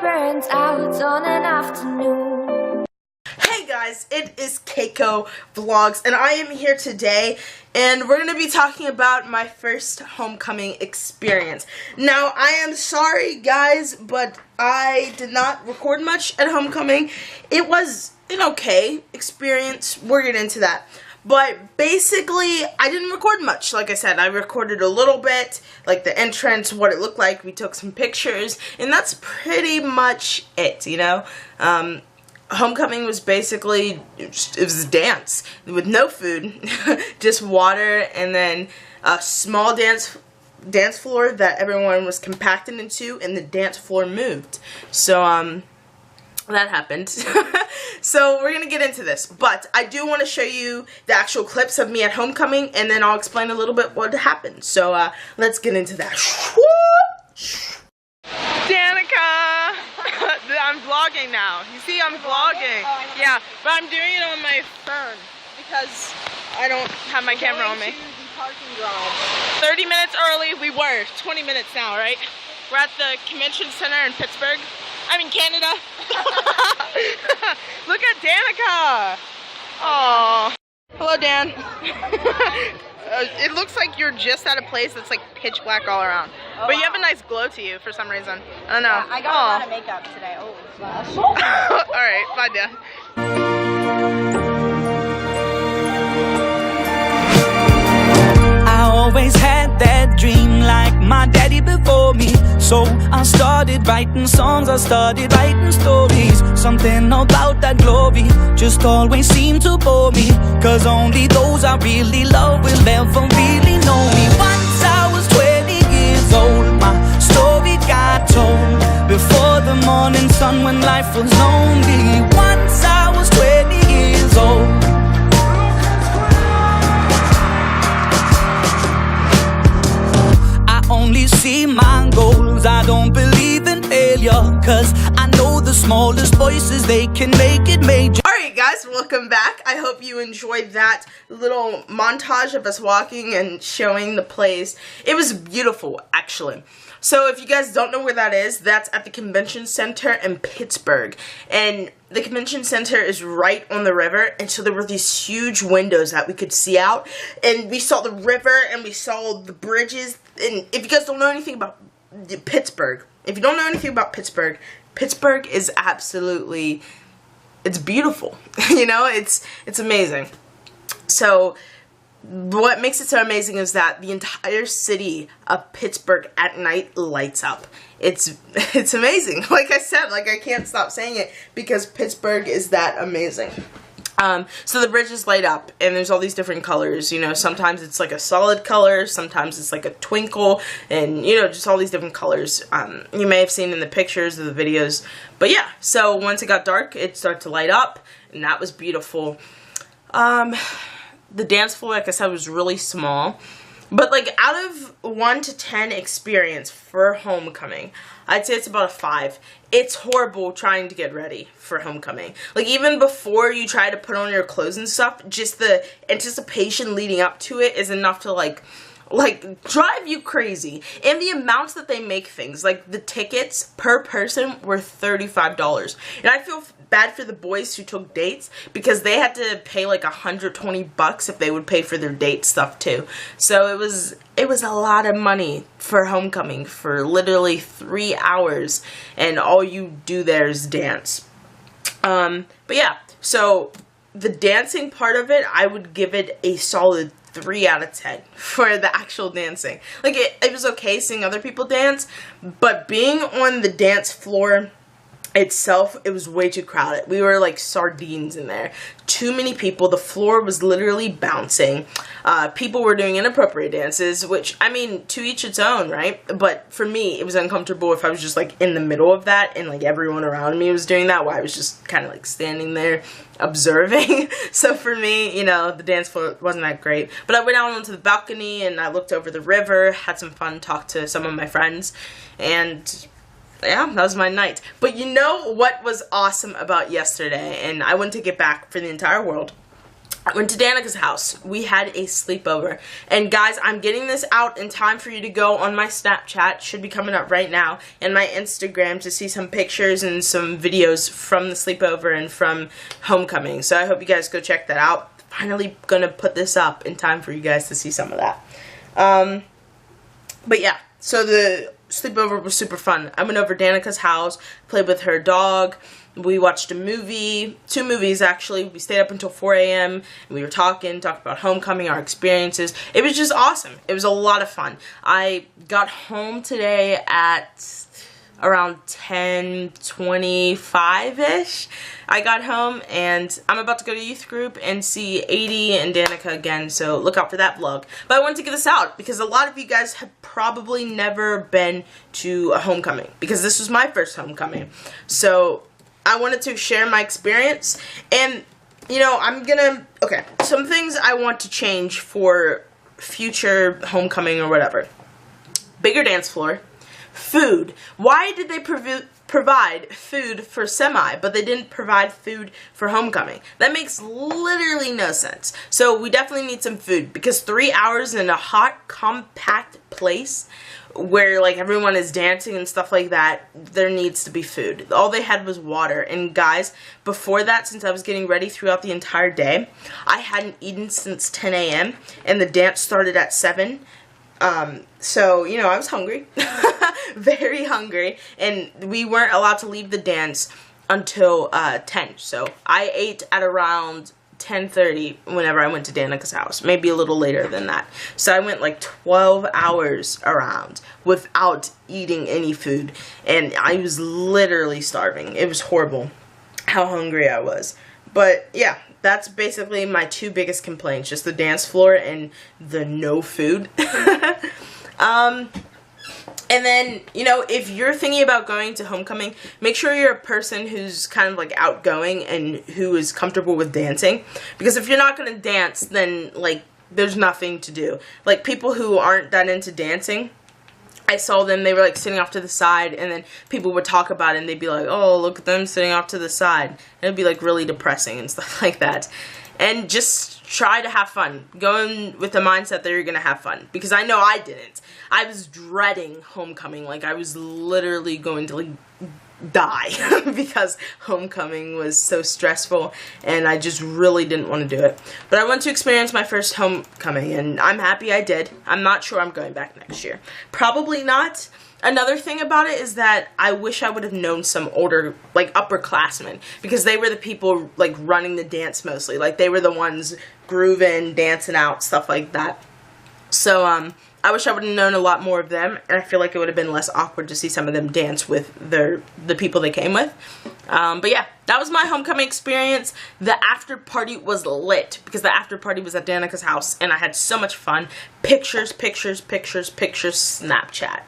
burns out on an afternoon. Hey guys, it is Keiko Vlogs, and I am here today, and we're going to be talking about my first homecoming experience. Now, I am sorry guys, but I did not record much at homecoming. It was an okay experience. We'll get into that. But basically, I didn't record much. Like I said, I recorded a little bit, like the entrance, what it looked like. We took some pictures, and that's pretty much it, you know? Homecoming was basically, it was a dance with no food, just water, and then a small dance floor that everyone was compacted into, and the dance floor moved. So, that happened. So we're gonna get into this, but I do want to show you the actual clips of me at homecoming, and then I'll explain a little bit what happened. So let's get into that. Danica! I'm vlogging now. You see, I'm vlogging. Yeah, but I'm doing it on my phone because I don't have my camera on me. 30 minutes early. We were 20 minutes now, right? We're at the convention center in Pittsburgh. I mean Canada. Look at Danica. Oh, hello Dan. It looks like you're just at a place that's like pitch black all around. Oh, but you have a nice glow to you for some reason. I don't know. Yeah, I got a lot of makeup today. Oh, gosh. Alright, bye Dan. I always had that dream like my daddy before me. So I started writing songs, I started writing stories. Something about that glory just always seemed to bore me, 'cause only those I really love will ever really know me. Once I was 20 years old, my story got told before the morning sun when life was lonely. Once I was 20 years old. Only see my goals, I don't believe in failure, 'cause I know the smallest voices, they can make it major. Alright guys, welcome back. I hope you enjoyed that little montage of us walking and showing the place. It was beautiful, actually. So if you guys don't know where that is, that's at the convention center in Pittsburgh. And the convention center is right on the river, and so there were these huge windows that we could see out, and we saw the river and we saw the bridges. And if you guys don't know anything about Pittsburgh, Pittsburgh is absolutely, it's beautiful. You know, it's amazing. So what makes it so amazing is that the entire city of Pittsburgh at night lights up. It's amazing. Like I said, like I can't stop saying it because Pittsburgh is that amazing. So the bridges light up, and there's all these different colors, you know, sometimes it's like a solid color, sometimes it's like a twinkle, and, you know, just all these different colors. You may have seen in the pictures or the videos, but yeah, so once it got dark, it started to light up, and that was beautiful. The dance floor, like I said, was really small, but like out of 1 to 10 experience for homecoming, I'd say it's about a 5. It's horrible trying to get ready for homecoming. Like even before you try to put on your clothes and stuff, just the anticipation leading up to it is enough to like drive you crazy. And the amounts that they make things, like the tickets per person were $35. And I feel bad for the boys who took dates because they had to pay like $120 if they would pay for their date stuff too. So it was a lot of money for homecoming for literally 3 hours, and all you do there is dance. But yeah, so the dancing part of it, I would give it a solid 3 out of 10 for the actual dancing. Like it was okay seeing other people dance, but being on the dance floor itself, it was way too crowded. We were like sardines in there. Too many people. The floor was literally bouncing. People were doing inappropriate dances, which, I mean, to each its own, right? But for me, it was uncomfortable if I was just like in the middle of that and like everyone around me was doing that while I was just kind of like standing there observing. So for me, you know, the dance floor wasn't that great. But I went out onto the balcony and I looked over the river, had some fun, talked to some of my friends, and yeah, that was my night. But you know what was awesome about yesterday, and I wouldn't take it back for the entire world, I went to Danica's house. We had a sleepover. And guys, I'm getting this out in time for you to go on my Snapchat. Should be coming up right now. And my Instagram to see some pictures and some videos from the sleepover and from homecoming. So I hope you guys go check that out. Finally gonna put this up in time for you guys to see some of that. But yeah, so the sleepover was super fun. I went over to Danica's house, played with her dog. We watched a movie, 2 movies actually. We stayed up until 4 a.m. We were talking about homecoming, our experiences. It was just awesome. It was a lot of fun. I got home today at around 10:25-ish. I got home and I'm about to go to youth group and see Adi and Danica again, so look out for that vlog. But I wanted to get this out because a lot of you guys have probably never been to a homecoming because this was my first homecoming. So I wanted to share my experience, and you know, okay, some things I want to change for future homecoming or whatever. Bigger dance floor. Food. Why did they provide food for semi, but they didn't provide food for homecoming? That makes literally no sense. So we definitely need some food because 3 hours in a hot, compact place where like everyone is dancing and stuff like that, there needs to be food. All they had was water. And guys, before that, since I was getting ready throughout the entire day, I hadn't eaten since 10 a.m. and the dance started at 7. So, you know, I was hungry, very hungry, and we weren't allowed to leave the dance until 10. So I ate at around 10:30 whenever I went to Danica's house, maybe a little later than that. So I went like 12 hours around without eating any food, and I was literally starving. It was horrible how hungry I was. But yeah, that's basically my 2 biggest complaints, just the dance floor and the no food. And then, you know, if you're thinking about going to homecoming, make sure you're a person who's kind of like outgoing and who is comfortable with dancing. Because if you're not going to dance, then like there's nothing to do. Like people who aren't that into dancing, I saw them, they were like sitting off to the side, and then people would talk about it and they'd be like, oh, look at them sitting off to the side. And it'd be like really depressing and stuff like that. And just try to have fun. Go in with the mindset that you're going to have fun. Because I know I didn't. I was dreading homecoming. Like, I was literally going to, like, die. because homecoming was so stressful. And I just really didn't want to do it. But I went to experience my first homecoming. And I'm happy I did. I'm not sure I'm going back next year. Probably not. Another thing about it is that I wish I would have known some older, like, upperclassmen, because they were the people, like, running the dance mostly. Like, they were the ones grooving, dancing out, stuff like that. So, I wish I would have known a lot more of them, and I feel like it would have been less awkward to see some of them dance with the people they came with. But yeah, that was my homecoming experience. The after party was lit because the after party was at Danica's house and I had so much fun. Pictures, Snapchat.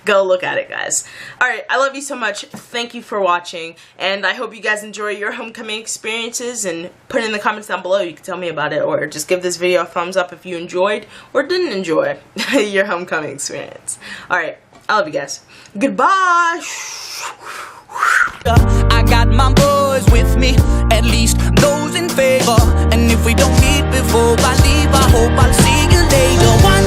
Go look at it, guys. Alright, I love you so much. Thank you for watching, and I hope you guys enjoy your homecoming experiences, and put in the comments down below. You can tell me about it, or just give this video a thumbs up if you enjoyed or didn't enjoy your homecoming experience. Alright, I love you guys. Goodbye! I got my boys with me, at least those in favor. And if we don't meet before I leave, I hope I'll see you later.